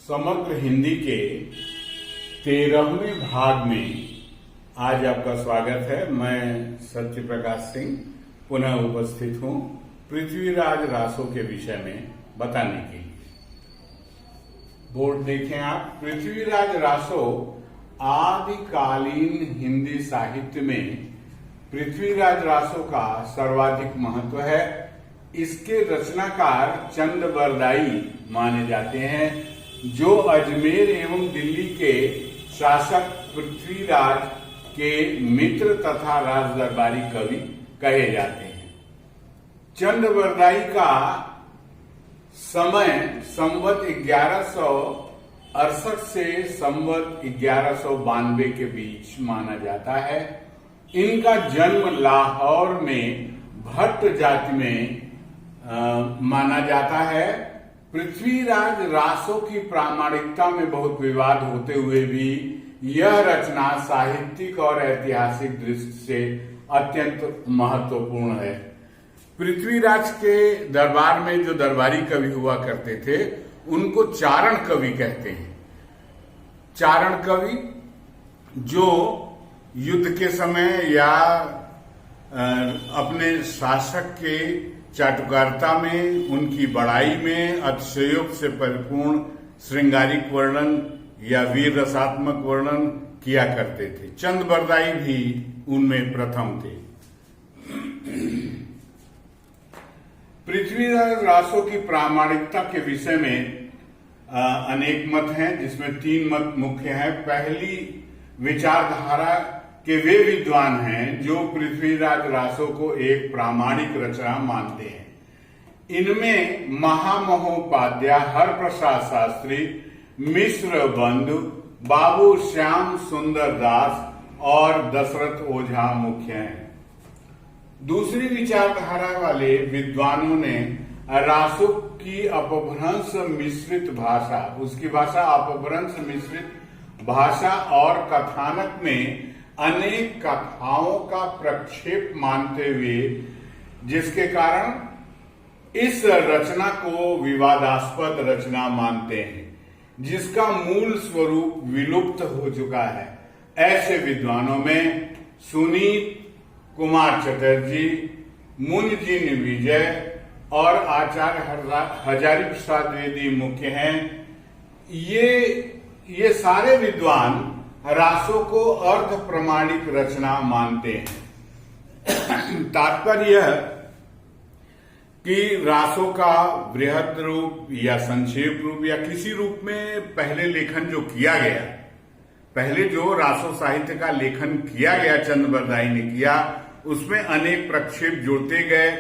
समग्र हिंदी के 13वें भाग में आज आपका स्वागत है। मैं सत्य प्रकाश सिंह पुनः उपस्थित हूँ पृथ्वीराज रासो के विषय में बताने के लिए। बोर्ड देखें आप। पृथ्वीराज रासो आदिकालीन हिंदी साहित्य में पृथ्वीराज रासो का सर्वाधिक महत्व है। इसके रचनाकार चंद बरदाई माने जाते हैं, जो अजमेर एवं दिल्ली के शासक पृथ्वीराज के मित्र तथा राजदरबारी कवि कहे जाते हैं। चंद बरदाई का समय संवत 1168 से संवत 1192 के बीच माना जाता है। इनका जन्म लाहौर में भट्ट जाति में माना जाता है। पृथ्वीराज रासो की प्रामाणिकता में बहुत विवाद होते हुए भी यह रचना साहित्यिक और ऐतिहासिक दृष्टि से अत्यंत महत्वपूर्ण है। पृथ्वीराज के दरबार में जो दरबारी कवि हुआ करते थे उनको चारण कवि कहते हैं। चारण कवि जो युद्ध के समय या अपने शासक के चाटुकारिता में, उनकी बड़ाई में अतिशयोक्ति से परिपूर्ण श्रृंगारिक वर्णन या वीर रसात्मक वर्णन किया करते थे। चंद बरदाई भी उनमें प्रथम थे। पृथ्वीराज रासो की प्रामाणिकता के विषय में अनेक मत हैं, जिसमें 3 मत मुख्य हैं। पहली विचारधारा के वे विद्वान हैं जो पृथ्वीराज रासो को एक प्रामाणिक रचना मानते हैं। इनमें महामहोपाध्याय, हरप्रसाद शास्त्री, मिश्र बंधु, बाबू श्याम सुंदर दास और दशरथ ओझा मुख्य हैं। दूसरी विचारधारा वाले विद्वानों ने रासो की अपभ्रंश मिश्रित भाषा, उसकी भाषा अपभ्रंश मिश्रित भाषा और कथानक में अनेक कथाओं का प्रक्षेप मानते हुए, जिसके कारण इस रचना को विवादास्पद रचना मानते हैं, जिसका मूल स्वरूप विलुप्त हो चुका है। ऐसे विद्वानों में सुनीत कुमार चटर्जी, मुंजिन विजय और आचार्य हजारी प्रसाद द्विवेदी मुख्य हैं। ये सारे विद्वान रासो को अर्ध प्रमाणिक रचना मानते हैं। तात्पर्य यह कि रासो का बृहद रूप या संक्षेप रूप या किसी रूप में पहले लेखन जो किया गया, पहले जो रासो साहित्य का लेखन किया गया, चंद बरदाई ने किया, उसमें अनेक प्रक्षेप जोड़ते गए।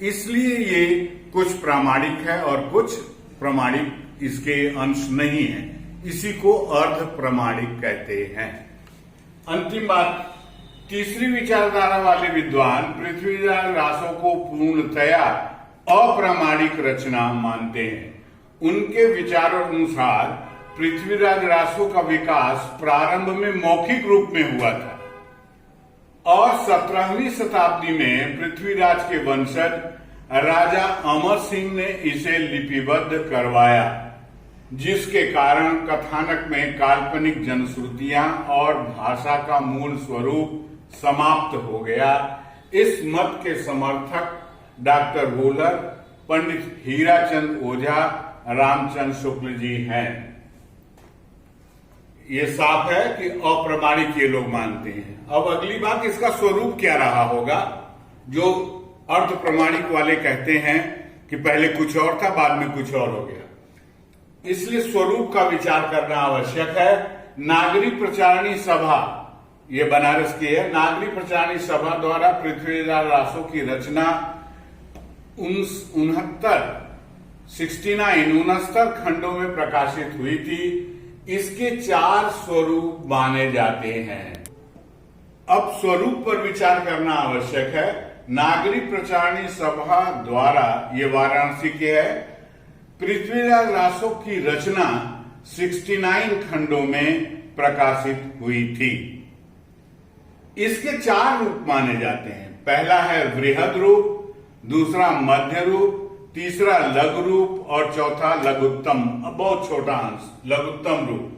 इसलिए ये कुछ प्रामाणिक है और कुछ प्रमाणिक इसके अंश नहीं है। इसी को अर्ध प्रमाणिक कहते हैं। अंतिम बात, तीसरी विचारधारा वाले विद्वान पृथ्वीराज रासो को पूर्णतया अप्रामाणिक रचना मानते हैं। उनके विचारों अनुसार पृथ्वीराज रासो का विकास प्रारंभ में मौखिक रूप में हुआ था और 17वीं शताब्दी में पृथ्वीराज के वंशज राजा अमर सिंह ने इसे लिपिबद्ध करवाया, जिसके कारण कथानक में काल्पनिक जनश्रुतियां और भाषा का मूल स्वरूप समाप्त हो गया। इस मत के समर्थक डॉक्टर वोलर, पंडित हीराचंद ओझा, रामचंद्र शुक्ल जी हैं। ये साफ है कि अप्रामाणिक ये लोग मानते हैं। अब अगली बात, इसका स्वरूप क्या रहा होगा। जो अर्ध प्रमाणिक वाले कहते हैं कि पहले कुछ और था, बाद में कुछ और हो गया, इसलिए स्वरूप का विचार करना आवश्यक है। नागरी प्रचारणी सभा, ये बनारस की है, नागरी प्रचारणी सभा द्वारा पृथ्वीराज रासो की रचना 69 खंडों में प्रकाशित हुई थी। इसके 4 स्वरूप माने जाते हैं। अब स्वरूप पर विचार करना आवश्यक है। नागरी प्रचारणी सभा द्वारा, ये वाराणसी के है, पृथ्वीराज रासो की रचना 69 खंडों में प्रकाशित हुई थी। इसके 4 रूप माने जाते हैं। पहला है वृहद रूप, दूसरा मध्य रूप, तीसरा लघु रूप और चौथा लघुत्तम, बहुत छोटा अंश लघुत्तम रूप।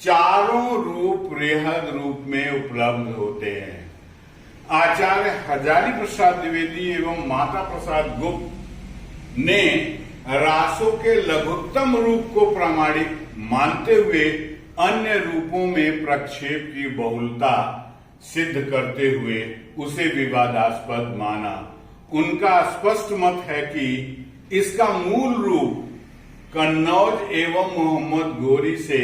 चारों रूप बृहद रूप में उपलब्ध होते हैं। आचार्य हजारी प्रसाद द्विवेदी एवं माता प्रसाद गुप्त ने रासों के लघुत्तम रूप को प्रामाणिक मानते हुए अन्य रूपों में प्रक्षेप की बहुलता सिद्ध करते हुए उसे विवादास्पद माना। उनका स्पष्ट मत है कि इसका मूल रूप कन्नौज एवं मोहम्मद गोरी से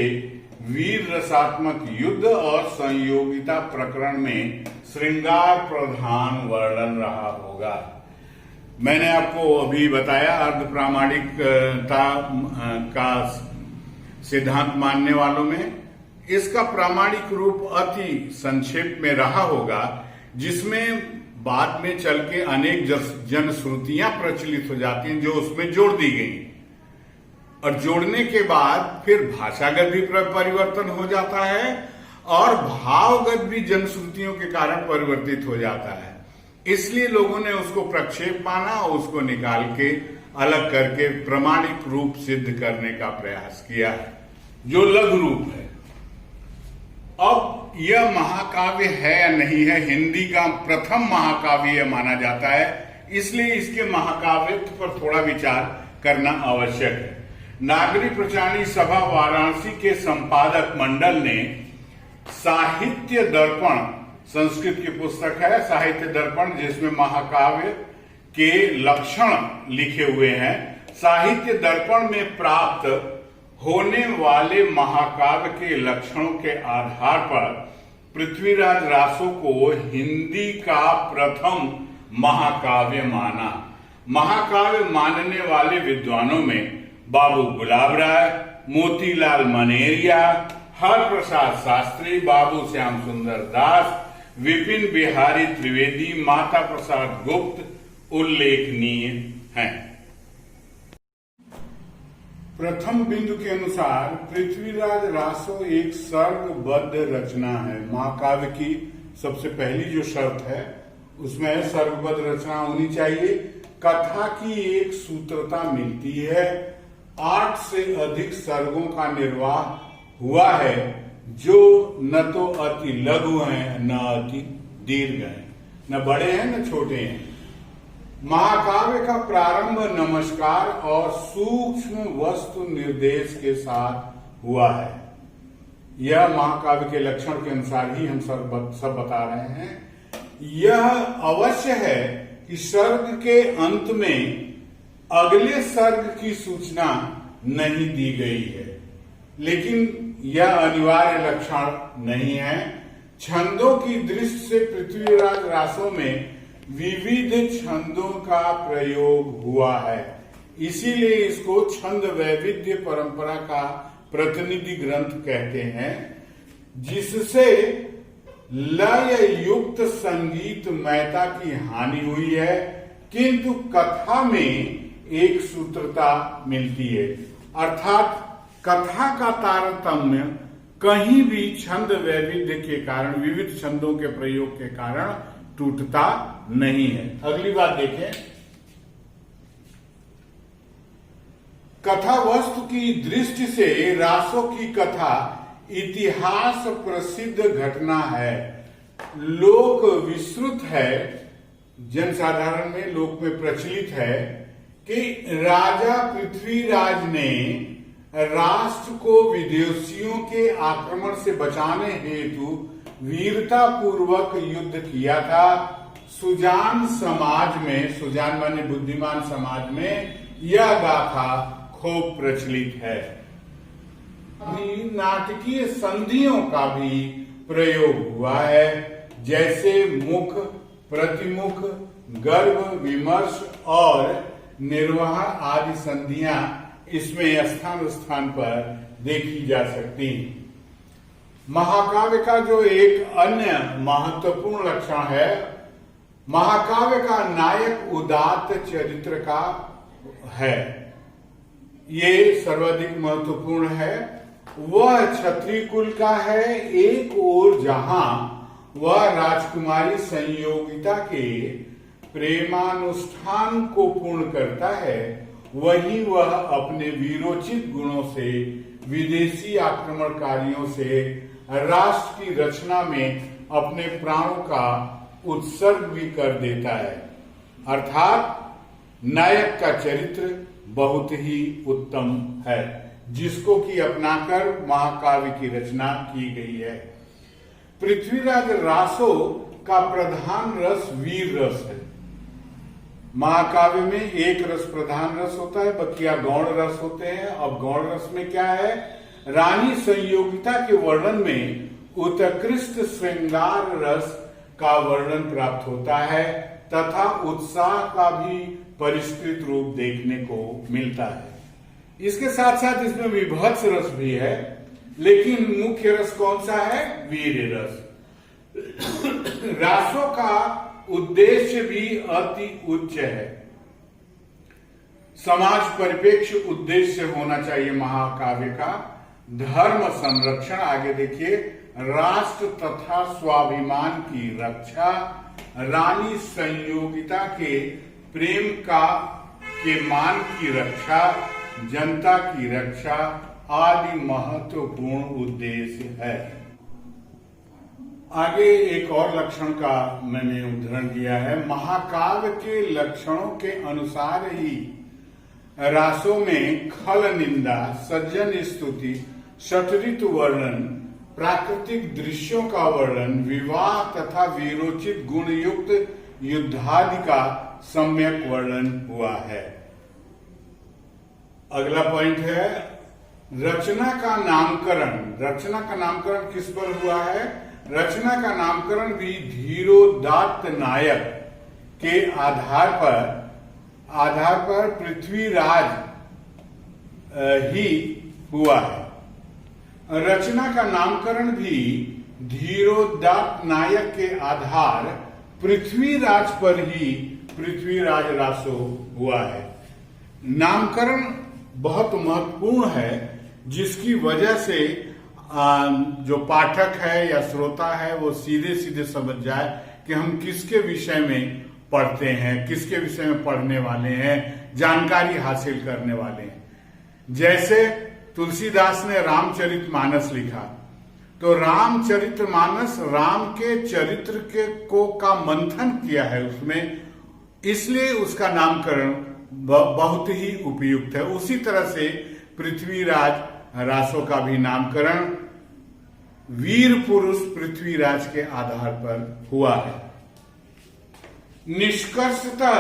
वीर रसात्मक युद्ध और संयोगिता प्रकरण में श्रृंगार प्रधान वर्णन रहा होगा। मैंने आपको अभी बताया अर्ध प्रामाणिकता का सिद्धांत मानने वालों में इसका प्रामाणिक रूप अति संक्षेप में रहा होगा, जिसमें बाद में चल के अनेक जनश्रुतियां प्रचलित हो जाती हैं जो उसमें जोड़ दी गई, और जोड़ने के बाद फिर भाषागत भी परिवर्तन हो जाता है और भावगत भी जनश्रुतियों के कारण परिवर्तित हो जाता है। इसलिए लोगों ने उसको प्रक्षेप माना और उसको निकाल के अलग करके प्रामाणिक रूप सिद्ध करने का प्रयास किया है, जो लघु रूप है। अब यह महाकाव्य है या नहीं है, हिंदी का प्रथम महाकाव्य माना जाता है, इसलिए इसके महाकाव्यत्व पर थोड़ा विचार करना आवश्यक है। नागरी प्रचारणी सभा वाराणसी के संपादक मंडल ने साहित्य दर्पण, संस्कृत की पुस्तक है साहित्य दर्पण, जिसमें महाकाव्य के लक्षण लिखे हुए हैं। साहित्य दर्पण में प्राप्त होने वाले महाकाव्य के लक्षणों के आधार पर पृथ्वीराज रासो को हिंदी का प्रथम महाकाव्य माना। महाकाव्य मानने वाले विद्वानों में बाबू गुलाब राय, मोतीलाल मनेरिया, हर प्रसाद शास्त्री, बाबू श्याम सुंदर दास, विपिन बिहारी त्रिवेदी, माता प्रसाद गुप्त उल्लेखनीय हैं। प्रथम बिंदु के अनुसार पृथ्वीराज रासो एक सर्गबद्ध रचना है। महाकाव्य की सबसे पहली जो शर्त है उसमें सर्गबद्ध रचना होनी चाहिए। कथा की एक सूत्रता मिलती है। 8 से अधिक सर्गों का निर्वाह हुआ है, जो न तो अति लघु हैं न अति दीर्घ हैं, न बड़े हैं न छोटे हैं। महाकाव्य का प्रारंभ नमस्कार और सूक्ष्म वस्तु निर्देश के साथ हुआ है। यह महाकाव्य के लक्षण के अनुसार ही हम सब बता रहे हैं। यह अवश्य है कि सर्ग के अंत में अगले सर्ग की सूचना नहीं दी गई है, लेकिन यह अनिवार्य लक्षण नहीं है। छंदों की दृष्टि से पृथ्वीराज रासो में विविध छंदों का प्रयोग हुआ है, इसीलिए इसको छंद वैविध्य परंपरा का प्रतिनिधि ग्रंथ कहते हैं, जिससे लय युक्त संगीतमयता की हानि हुई है, किंतु कथा में एक सूत्रता मिलती है। अर्थात कथा का तारतम्य कहीं भी छंद वैविध्य के कारण, विविध छंदों के प्रयोग के कारण टूटता नहीं है। अगली बात देखें, कथा वस्तु की दृष्टि से रासो की कथा इतिहास प्रसिद्ध घटना है, लोक विश्रुत है, जनसाधारण में लोक में प्रचलित है कि राजा पृथ्वीराज ने राष्ट्र को विदेशियों के आक्रमण से बचाने हेतु वीरता पूर्वक युद्ध किया था। सुजान समाज में, सुजान माने बुद्धिमान समाज में यह गाथा खूब प्रचलित है। नाटकीय संधियों का भी प्रयोग हुआ है, जैसे मुख, प्रतिमुख, गर्भ, विमर्श और निर्वाह आदि संधियां इसमें स्थान स्थान पर देखी जा सकती हैं। महाकाव्य का जो एक अन्य महत्वपूर्ण लक्षण है, महाकाव्य का नायक उदात्त चरित्र का है। ये सर्वाधिक महत्वपूर्ण है। वह क्षत्रिय कुल का है। एक ओर जहां वह राजकुमारी संयोगिता के प्रेमानुष्ठान को पूर्ण करता है, वहीं वह अपने वीरोचित गुणों से विदेशी आक्रमणकारियों से राष्ट्र की रचना में अपने प्राणों का उत्सर्ग भी कर देता है। अर्थात नायक का चरित्र बहुत ही उत्तम है, जिसको कि अपनाकर महाकाव्य की रचना की गई है। पृथ्वीराज रासो का प्रधान रस वीर रस है। महाकाव्य में एक रस प्रधान रस होता है, बकिया गौण रस होते हैं। अब गौण रस में क्या है? रानी संयोगिता के वर्णन में उत्कृष्ट श्रृंगार रस का वर्णन प्राप्त होता है तथा उत्साह का भी परिष्कृत रूप देखने को मिलता है। इसके साथ साथ इसमें विभत्स रस भी है, लेकिन मुख्य रस कौन सा है? वीर रस। रासों का उद्देश्य भी अति उच्च है। समाज परिप्रेक्ष्य उद्देश्य होना चाहिए महाकाव्य का। धर्म संरक्षण, आगे देखिए, राष्ट्र तथा स्वाभिमान की रक्षा, रानी संयोगिता के प्रेम के मान की रक्षा, जनता की रक्षा आदि महत्वपूर्ण उद्देश्य है। आगे एक और लक्षण का मैंने उदाहरण दिया है। महाकाव्य के लक्षणों के अनुसार ही रासों में खल निंदा, सज्जन स्तुति, षटऋतु वर्णन, प्राकृतिक दृश्यों का वर्णन, विवाह तथा वीरोचित गुण युक्त युद्धादि का सम्यक वर्णन हुआ है। अगला पॉइंट है रचना का नामकरण। रचना का नामकरण किस पर हुआ है? रचना का नामकरण भी धीरोदात्त नायक के आधार पर पृथ्वीराज ही हुआ है। रचना का नामकरण भी धीरोदात्त नायक के आधार पृथ्वीराज पर ही पृथ्वीराज रासो हुआ है। नामकरण बहुत महत्वपूर्ण है, जिसकी वजह से जो पाठक है या श्रोता है वो सीधे सीधे समझ जाए कि हम किसके विषय में पढ़ते हैं, किसके विषय में पढ़ने वाले हैं, जानकारी हासिल करने वाले हैं। जैसे तुलसीदास ने रामचरितमानस लिखा, तो रामचरितमानस राम के चरित्र का मंथन किया है उसमें, इसलिए उसका नामकरण बहुत ही उपयुक्त है। उसी तरह से पृथ्वीराज रासो का भी नामकरण वीर पुरुष पृथ्वीराज के आधार पर हुआ है। निष्कर्षतः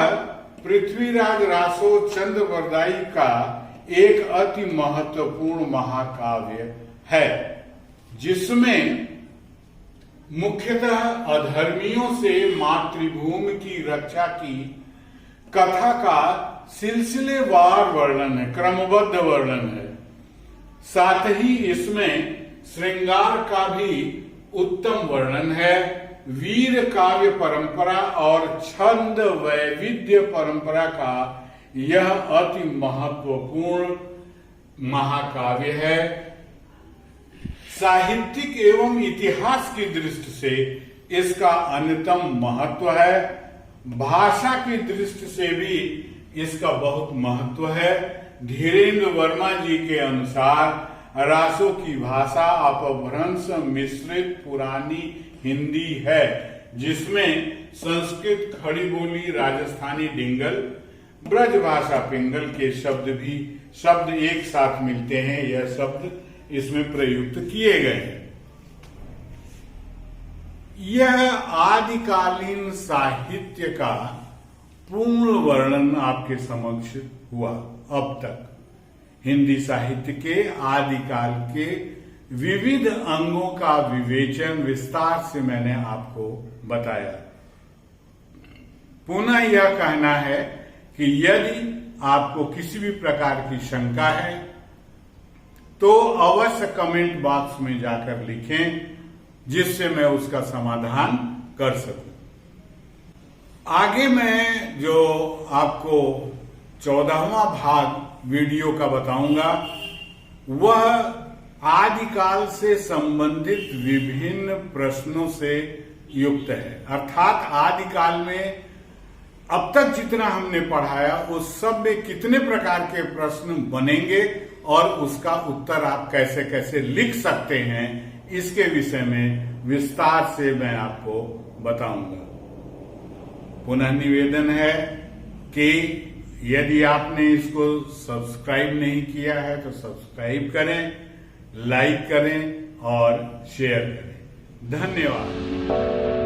पृथ्वीराज रासो चंद्रवरदाई का एक अति महत्वपूर्ण महाकाव्य है, जिसमें मुख्यतः अधर्मियों से मातृभूमि की रक्षा की कथा का सिलसिलेवार वर्णन है, क्रमबद्ध वर्णन है। साथ ही इसमें श्रृंगार का भी उत्तम वर्णन है। वीर काव्य परंपरा और छंद वैविध्य परंपरा का यह अति महत्वपूर्ण महाकाव्य है। साहित्यिक एवं इतिहास की दृष्टि से इसका अन्यतम महत्व है। भाषा की दृष्टि से भी इसका बहुत महत्व है। धीरेन्द्र वर्मा जी के अनुसार रासो की भाषा अपभ्रंश मिश्रित पुरानी हिंदी है, जिसमें संस्कृत खड़ी बोली, राजस्थानी डिंगल, ब्रजभाषा पिंगल के शब्द एक साथ मिलते हैं। यह शब्द इसमें प्रयुक्त किए गए हैं। यह आदिकालीन साहित्य का पूर्ण वर्णन आपके समक्ष हुआ। अब तक हिंदी साहित्य के आदिकाल के विविध अंगों का विवेचन विस्तार से मैंने आपको बताया। पुनः यह कहना है कि यदि आपको किसी भी प्रकार की शंका है तो अवश्य कमेंट बॉक्स में जाकर लिखें, जिससे मैं उसका समाधान कर सकूं। आगे मैं जो आपको 14वां भाग वीडियो का बताऊंगा, वह आदिकाल से संबंधित विभिन्न प्रश्नों से युक्त है। अर्थात आदिकाल में अब तक जितना हमने पढ़ाया उस सब में कितने प्रकार के प्रश्न बनेंगे और उसका उत्तर आप कैसे कैसे लिख सकते हैं, इसके विषय में विस्तार से मैं आपको बताऊंगा। पुनः निवेदन है कि यदि आपने इसको सब्सक्राइब नहीं किया है तो सब्सक्राइब करें, लाइक करें और शेयर करें। धन्यवाद।